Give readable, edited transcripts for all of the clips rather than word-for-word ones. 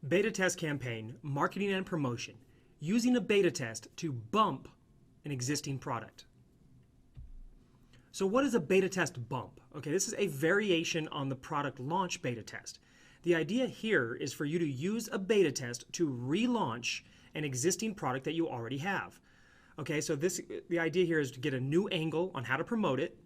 Beta test campaign, marketing and promotion, using a beta test to bump an existing product. So what is a beta test bump? Okay, this is a variation on the product launch beta test. The idea here is for you to use a beta test to relaunch an existing product that you already have. Okay, so the idea here is to get a new angle on how to promote it.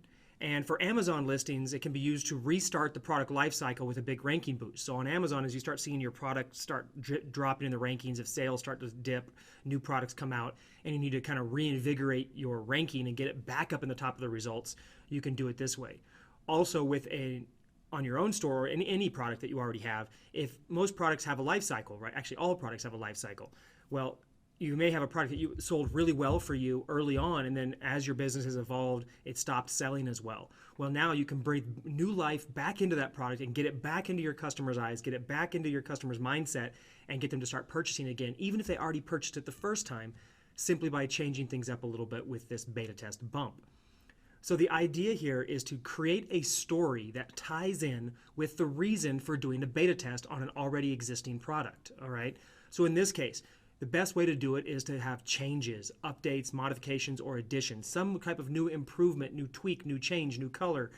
And for Amazon listings, it can be used to restart the product lifecycle with a big ranking boost. So on Amazon, as you start seeing your product start dropping in the rankings, if sales start to dip, new products come out, and you need to kind of reinvigorate your ranking and get it back up in the top of the results, you can do it this way. Also on your own store or any product that you already have, if most products have a life cycle, right? Actually, all products have a life cycle. Well, you may have a product that you sold really well for you early on, and then as your business has evolved, it stopped selling as well. Well, now you can breathe new life back into that product and get it back into your customers' eyes, get it back into your customers' mindset, and get them to start purchasing again, even if they already purchased it the first time, simply by changing things up a little bit with this beta test bump. So the idea here is to create a story that ties in with the reason for doing a beta test on an already existing product, all right? So in this case, the best way to do it is to have changes, updates, modifications, or additions, some type of new improvement, new tweak, new change, new color,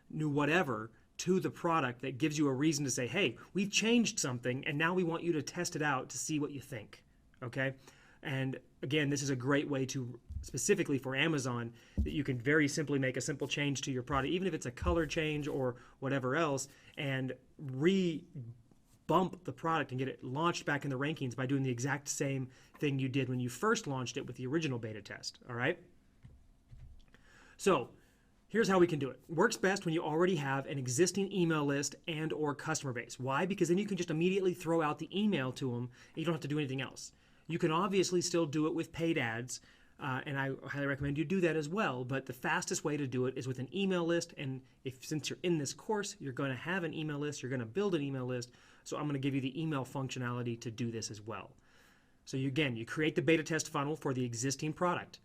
new whatever to the product that gives you a reason to say, hey, we've changed something and now we want you to test it out to see what you think, okay? And again, this is a great way to, specifically for Amazon, that you can very simply make a simple change to your product, even if it's a color change or whatever else, and bump the product and get it launched back in the rankings by doing the exact same thing you did when you first launched it with the original beta test, all right? So here's how we can do it. Works best when you already have an existing email list and or customer base. Why? Because then you can just immediately throw out the email to them and you don't have to do anything else. You can obviously still do it with paid ads, and I highly recommend you do that as well, but the fastest way to do it is with an email list, and since you're in this course, you're going to have an email list, you're going to build an email list, so I'm going to give you the email functionality to do this as well. So you create the beta test funnel for the existing product.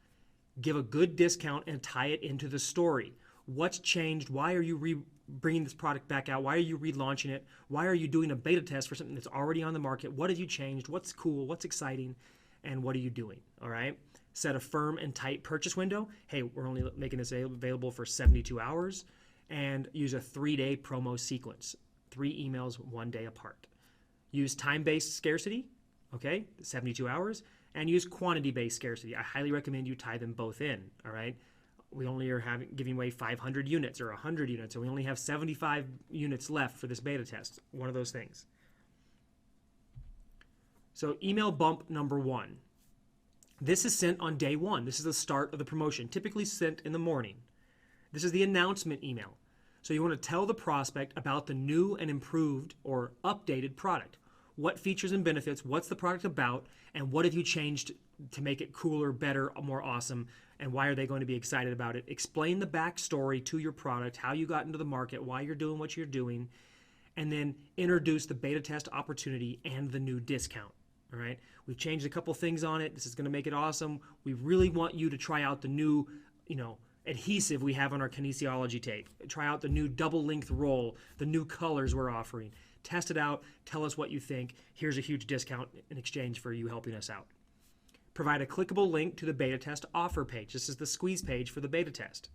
Give a good discount and tie it into the story. What's changed? Why are you bringing this product back out? Why are you relaunching it? Why are you doing a beta test for something that's already on the market? What have you changed? What's cool? What's exciting? And what are you doing? All right? Set a firm and tight purchase window. Hey, we're only making this available for 72 hours. And use a 3-day promo sequence. 3 emails, 1 day apart. Use time-based scarcity, okay, 72 hours, and use quantity-based scarcity. I highly recommend you tie them both in, all right? We only are giving away 500 units or 100 units, and we only have 75 units left for this beta test. One of those things. So email bump number 1. This is sent on day 1. This is the start of the promotion, typically sent in the morning. This is the announcement email. So you want to tell the prospect about the new and improved or updated product. What features and benefits, what's the product about, and what have you changed to make it cooler, better, more awesome, and why are they going to be excited about it? Explain the backstory to your product, how you got into the market, why you're doing what you're doing, and then introduce the beta test opportunity and the new discount. All right, we've changed a couple things on it. This is going to make it awesome. We really want you to try out the new, adhesive we have on our kinesiology tape. Try out the new double length roll, the new colors we're offering. Test it out. Tell us what you think. Here's a huge discount in exchange for you helping us out. Provide a clickable link to the beta test offer page. This is the squeeze page for the beta test.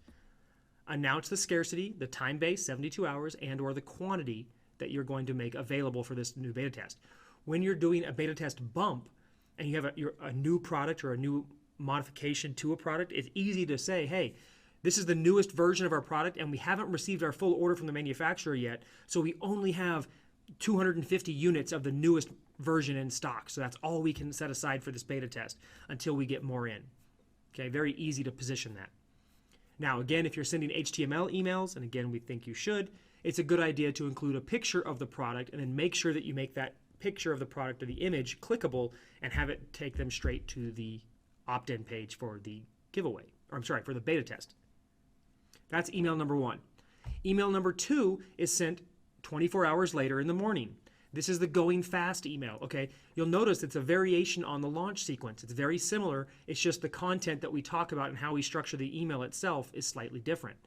Announce the scarcity, the time-based 72 hours, and or the quantity that you're going to make available for this new beta test. When you're doing a beta test bump and you have a new product or a new modification to a product, it's easy to say, hey, this is the newest version of our product and we haven't received our full order from the manufacturer yet, so we only have 250 units of the newest version in stock. So that's all we can set aside for this beta test until we get more in. Okay, very easy to position that. Now, again, if you're sending HTML emails, and again, we think you should, it's a good idea to include a picture of the product and then make sure that you make that picture of the product or the image clickable and have it take them straight to the opt-in page for the giveaway, for the beta test. That's email number 1. Email number 2 is sent 24 hours later in the morning. This is the going fast email, okay? You'll notice it's a variation on the launch sequence. It's very similar. It's just the content that we talk about and how we structure the email itself is slightly different.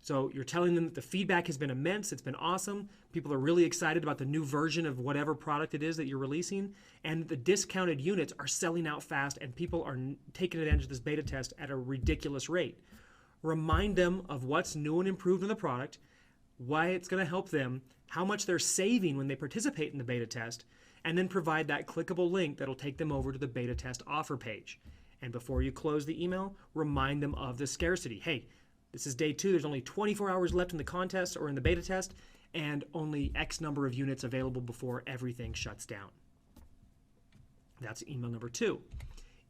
So you're telling them that the feedback has been immense. It's been awesome. People are really excited about the new version of whatever product it is that you're releasing. And the discounted units are selling out fast, and people are taking advantage of this beta test at a ridiculous rate. Remind them of what's new and improved in the product, why it's going to help them, how much they're saving when they participate in the beta test, and then provide that clickable link that'll take them over to the beta test offer page. And before you close the email, remind them of the scarcity. Hey, this is day 2. There's only 24 hours left in the contest or in the beta test, and only X number of units available before everything shuts down. That's email number 2.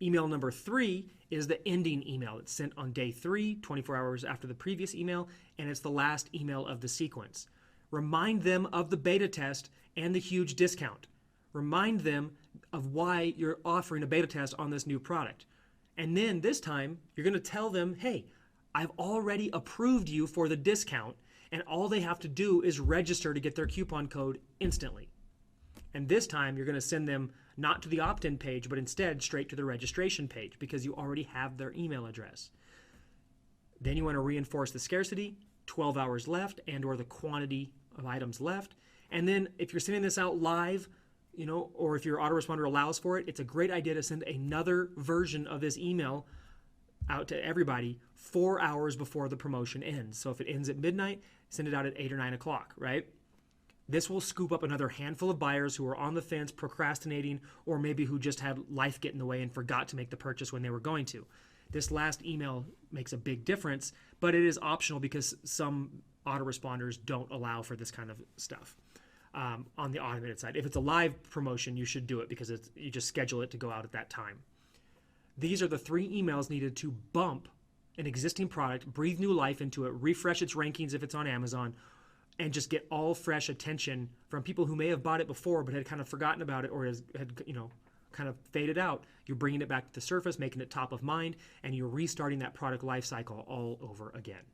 Email number 3 is the ending email. It's sent on day 3, 24 hours after the previous email, and it's the last email of the sequence. Remind them of the beta test and the huge discount. Remind them of why you're offering a beta test on this new product. And then this time, you're going to tell them, hey, I've already approved you for the discount, and all they have to do is register to get their coupon code instantly. And this time, you're going to send them not to the opt-in page, but instead straight to the registration page because you already have their email address. Then you want to reinforce the scarcity, 12 hours left, and or the quantity of items left. And then if you're sending this out live, or if your autoresponder allows for it, it's a great idea to send another version of this email out to everybody 4 hours before the promotion ends. So if it ends at midnight, send it out at 8 or 9 o'clock, right? This will scoop up another handful of buyers who are on the fence, procrastinating, or maybe who just had life get in the way and forgot to make the purchase when they were going to. This last email makes a big difference, but it is optional because some autoresponders don't allow for this kind of stuff on the automated side. If it's a live promotion, you should do it because you just schedule it to go out at that time. These are the 3 emails needed to bump an existing product, breathe new life into it, refresh its rankings if it's on Amazon, and just get all fresh attention from people who may have bought it before but had kind of forgotten about it or had kind of faded out. You're bringing it back to the surface, making it top of mind, and you're restarting that product life cycle all over again.